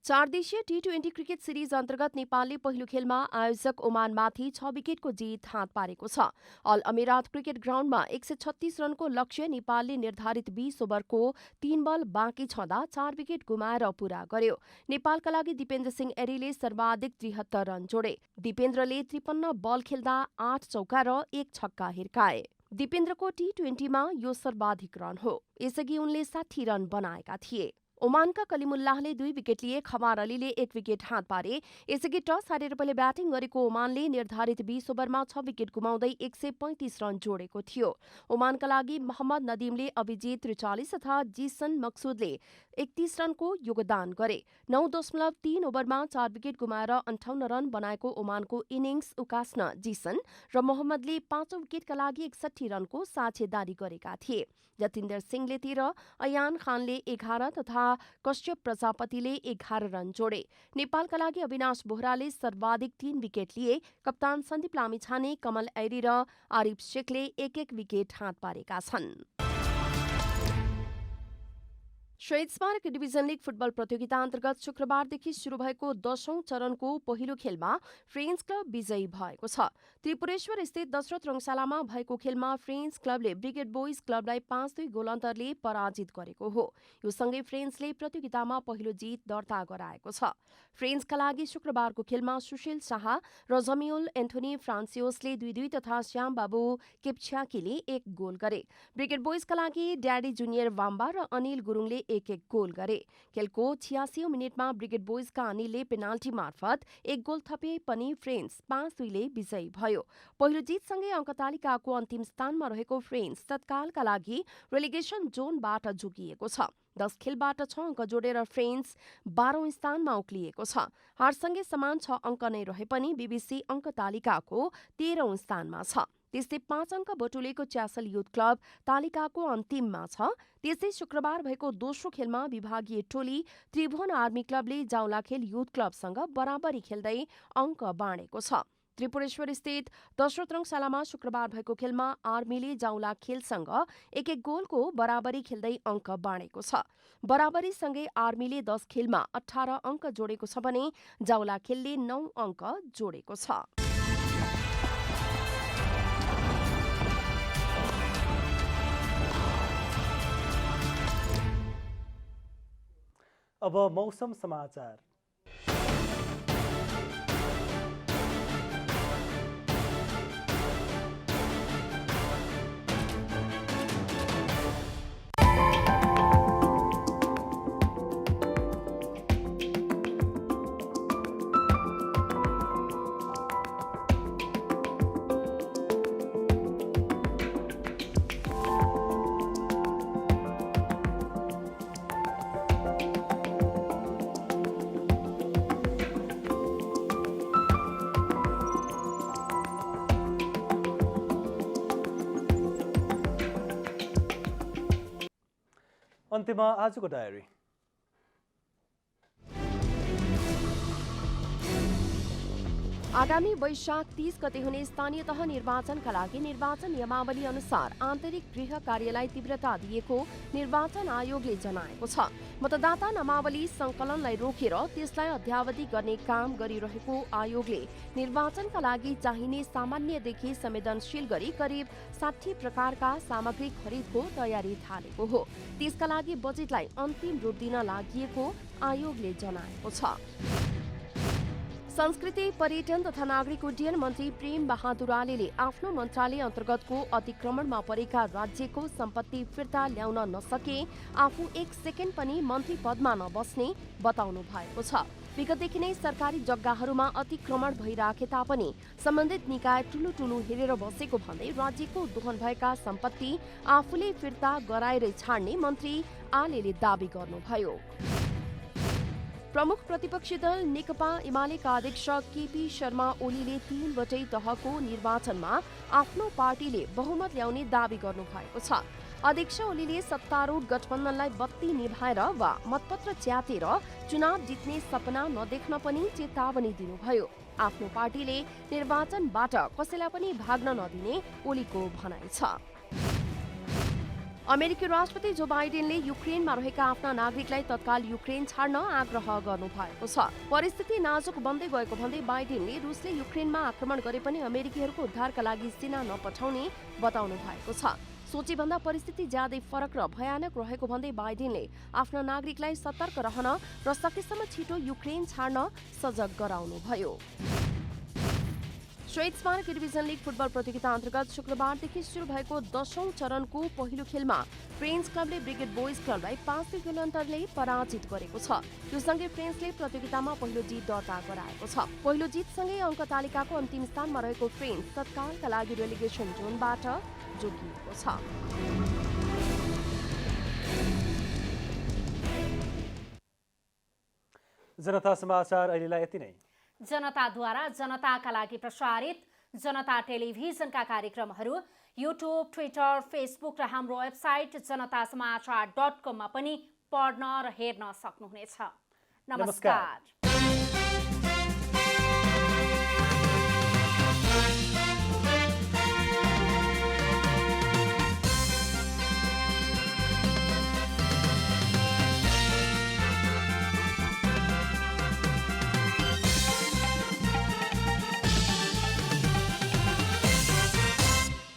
चार देशीय टी20 क्रिकेट सिरिज अन्तर्गत नेपालले पहिलो खेलमा आयोजक ओमानमाथि 6 विकेटको जित हात पारेको छ। अल अमिरात क्रिकेट ग्राउन्डमा 136 रनको लक्ष्य नेपालले निर्धारित 20 ओभरको 3 बल बाँकी छँदा 4 विकेट गुमाएर पूरा गर्यो। नेपालका लागि दिपेन्द्र सिंह एरीले सर्वाधिक 73 रन जोडे। दिपेन्द्रले 53 बल खेल्दा 8 चौका र 1 छक्का हिर्काए। दिपेन्द्रको टी20मा यो सर्वाधिक रन हो। यसअघि उनले 60 रन बनाएका थिए। ओमानका कलिमुल्लाहले 2 विकेट लिए, खमार अलीले 1 विकेट हात पारे। यसअघि टस हारेर पहिले ब्याटिङ गरेको ओमानले निर्धारित 20 ओभरमा 6 विकेट गुमाउँदै 135 रन जोडेको थियो। ओमानका लागि मोहम्मद नदीमले अभिजित 43 तथा जिसन मक्सुदले 31 रनको योगदान गरे। 9.3 ओभरमा 4 विकेट गुमाएर 58 रन बनाएको ओमानको इनिङ्स उकास्न जिसन र मोहम्मदले 5 विकेटका लागि 61 रनको साझेदारी गरेका थिए। जतिन्द्र सिंहले 13, अयान खानले 11 तथा कश्यप प्रजापतिले 11 रन जोडे। नेपालका लागि अविनाश बोहराले सर्वाधिक 3 विकेट लिए। कप्तान सन्दीप लामिछाने, कमल ऐरी र आरिफ शेखले 1-1 विकेट हात पारेका छन्। शहीद स्मारक डिभिजन लिग फुटबल प्रतियोगिता अन्तर्गत शुक्रबारदेखि शुरू भएको 10औं चरणको पहिलो खेलमा फ्रेन्च क्लब विजयी भएको छ। त्रिपुरेश्वर स्थित दशरथ रङशालामा भएको खेलमा फ्रेन्च क्लबले ब्रिगेड बोइज क्लबलाई 5-2 गोल अन्तरले पराजित गरेको हो। यो सँगै फ्रेन्चले प्रतियोगितामा पहिलो जित दर्ता गराएको छ। फ्रेन्चका लागि शुक्रबारको खेलमा सुशील शाह र जमिउल एन्थोनी फ्रान्सियोसले 2-2 तथा श्यामबाबु केप्छ्याकीले 1 गोल गरे। ब्रिगेड बोइजका लागि ड्याडी जुनियर वाम्बा र अनिल गुरुङले 1-1 गोल गरे। खेलको 86औं मिनेटमा ब्रिगेड बोइजका अनिलले पेनाल्टी मार्फत 1 गोल थपे पनि फ्रेन्च 5-2 ले विजयी भयो। पहिलो जितसँगै अङ्क तालिकाको अन्तिम स्थानमा रहेको फ्रेन्च तत्कालका लागि रेलिगेसन जोनबाट जोगिएको छ। 10 खेलबाट 6 अङ्क जोडेर फ्रेन्च 12औं स्थानमा उक्लिएको छ। हारसँगै समान 6 अङ्क नै रहे पनि बीबीसी अङ्क तालिकाको 13औं स्थानमा छ। त्यस्तै 5 अङ्क बटुलेको च्यासल युथ क्लब तालिकाको अन्तिममा छ। त्यस्तै शुक्रबार भएको दोस्रो खेलमा विभागीय टोली त्रिभुवन आर्मी क्लबले जाउलाखेल युथ क्लबसँग बराबरी खेल्दै अङ्क बाँडेको छ। त्रिपुरेश्वर स्थित दशरथ रङशालामा शुक्रबार भएको खेलमा आर्मीले जाउलाखेलसँग 1-1 गोलको बराबरी खेल्दै अङ्क बाँडेको छ। बराबरीसँगै आर्मीले 10 खेलमा 18 अङ्क जोडेको छ भने जाउलाखेलले 9 अङ्क जोडेको छ। अब मौसम समाचार। अन्त्यमा आजको डायरी। आगामी वैशाख 30 गते हुने स्थानीय तह निर्वाचनका लागि निर्वाचन नियमावली अनुसार आन्तरिक गृह कार्यलाई तीव्रता दिएको निर्वाचन आयोगले जनाएको छ। मतदाता नामावली संकलनलाई रोकेर त्यसलाई अध्यावधि गर्ने काम गरिरहेको आयोगले निर्वाचनका लागि चाहिने सामान्यदेखि संवेदनशील गरी करिब 60 प्रकारका सामग्री खरिदको तयारी थालेको हो। त्यसका लागि बजेटलाई अन्तिम रूप दिन लागि आयोगले जनाएको छ। संस्कृति, पर्यटन तथा नागरिक उड्डयन मन्त्री प्रेम बहादुर आलेले आफ्नो मन्त्रालय अन्तर्गतको अतिक्रमणमा परेका राज्यको सम्पत्ति फिर्ता ल्याउन नसके आफू एक सेकेन्ड पनि मन्त्री पदमा नबस्ने बताउनु भएको छ। विगतदेखि नै सरकारी जग्गाहरूमा अतिक्रमण भइराखे तापनि सम्बन्धित निकाय ठुलो हेरेर बसेको भन्दै राज्यको दोहन भएका सम्पत्ति आफूले फिर्ता गराएरै छाड्ने मन्त्री आलेले दावी गर्नुभयो। प्रमुख प्रतिपक्षी दल नेकपा एमालेका अध्यक्ष केपी शर्मा ओलीले 3वटै तहको निर्वाचनमा आफ्नो पार्टीले बहुमत ल्याउने दावी गर्नुभएको छ। अध्यक्ष ओलीले सत्तारूढ गठबन्धनलाई बत्ती निभाएर वा मतपत्र च्यातेर चुनाव जित्ने सपना नदेख्न पनि चेतावनी दिनुभयो। आफ्नो पार्टीले निर्वाचनबाट कसैलाई पनि भाग्न नदिने ओलीको भनाइ छ। अमेरिकी राष्ट्रपति जो बाइडेनले युक्रेनमा रहेका आफ्ना नागरिकलाई तत्काल युक्रेन छाड्न आग्रह गर्नुभएको छ। परिस्थिति नाजुक बन्दै गएको भन्दै बाइडेनले रुसले युक्रेनमा आक्रमण गरे पनि अमेरिकीहरूको उद्धारका लागि सेना नपठाउने बताउनु भएको छ। सोचेभन्दा परिस्थिति ज्यादै फरक र भयानक रहेको भन्दै बाइडेनले आफ्ना नागरिकलाई सतर्क रहन र सकेसम्म छिटो युक्रेन छाड्न सजग गराउनुभयो। शहीद स्मारक डिभिजन लीग फुटबल प्रतियोगिता अन्तर्गत शुक्रबारदेखि सुरु भएको 10औं चरणको पहिलो खेलमा फ्रेन्च क्लबले ब्रिगेड बोइज क्लबलाई 5 गोल अन्तरले पराजित गरेको छ। यो सँगै फ्रेन्चले प्रतियोगितामा पहिलो जित दर्ता गराएको छ। पहिलो जितसँगै अङ्क तालिकाको अन्तिम स्थानमा रहेको फ्रेन्च तत्कालका लागि रेलिगेसन जोनबाट जोगिएको छ। जनता समाचार अहिलेलाई यति नै। जनताद्वारा जनताका लागि प्रसारित जनता टेलिभिजनका कार्यक्रमहरू युट्युब, ट्विटर, फेसबुक र हाम्रो वेबसाइट जनतासमाचार.com मा पनि पढ्न र हेर्न सक्नुहुनेछ। नमस्कार।